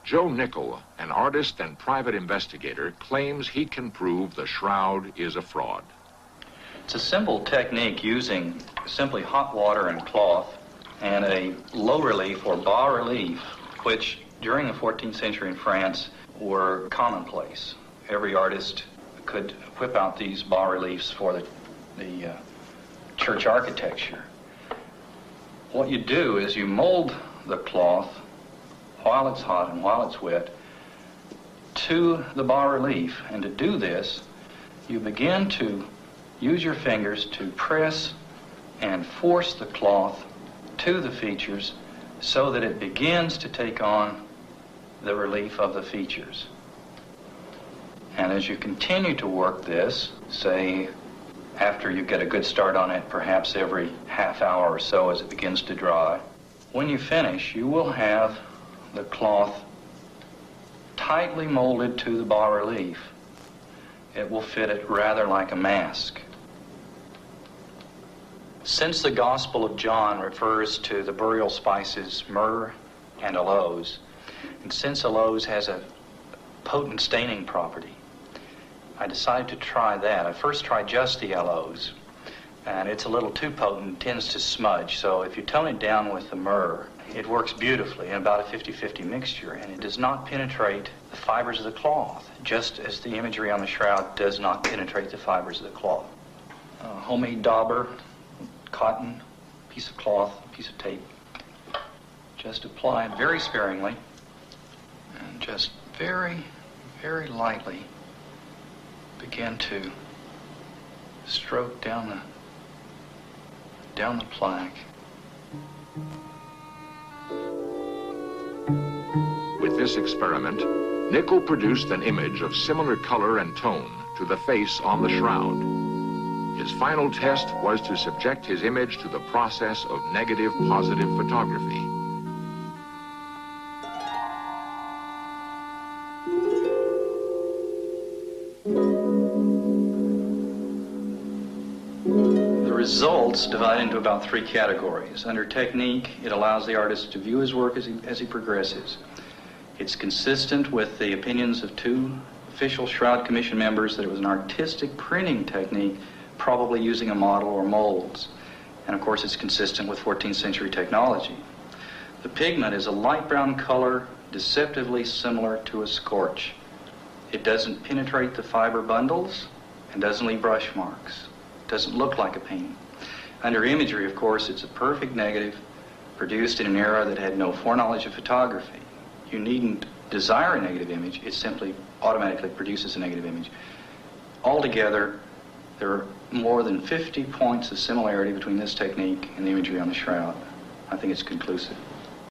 Joe Nickel, an artist and private investigator, claims he can prove the shroud is a fraud. It's a simple technique using simply hot water and cloth and a low relief or bas relief, which during the 14th century in France were commonplace. Every artist could whip out these bas reliefs for the church architecture. What you do is you mold the cloth while it's hot and while it's wet to the bas relief. And to do this, you begin to use your fingers to press and force the cloth to the features so that it begins to take on the relief of the features. And as you continue to work this, say after you get a good start on it, perhaps every half hour or so as it begins to dry, when you finish, you will have the cloth tightly molded to the bas relief. It will fit it rather like a mask. Since the Gospel of John refers to the burial spices myrrh and aloes, and since aloes has a potent staining property, I decided to try that. I first tried just the aloes, and it's a little too potent, tends to smudge, so if you tone it down with the myrrh, it works beautifully in about a 50-50 mixture, and it does not penetrate the fibers of the cloth, just as the imagery on the shroud does not penetrate the fibers of the cloth. Homemade dauber, cotton, piece of cloth, piece of tape. Just apply it very sparingly, and just very, very lightly begin to stroke down the plaque. With this experiment, Nickel produced an image of similar color and tone to the face on the shroud. His final test was to subject his image to the process of negative-positive photography. The results divide into about 3 categories. Under technique, it allows the artist to view his work as he progresses. It's consistent with the opinions of 2 official Shroud Commission members that it was an artistic printing technique, probably using a model or molds. And of course, it's consistent with 14th century technology. The pigment is a light brown color, deceptively similar to a scorch. It doesn't penetrate the fiber bundles and doesn't leave brush marks. It doesn't look like a painting. Under imagery, of course, it's a perfect negative produced in an era that had no foreknowledge of photography. You needn't desire a negative image, it simply automatically produces a negative image. Altogether, there are more than 50 points of similarity between this technique and the imagery on the shroud. I think it's conclusive.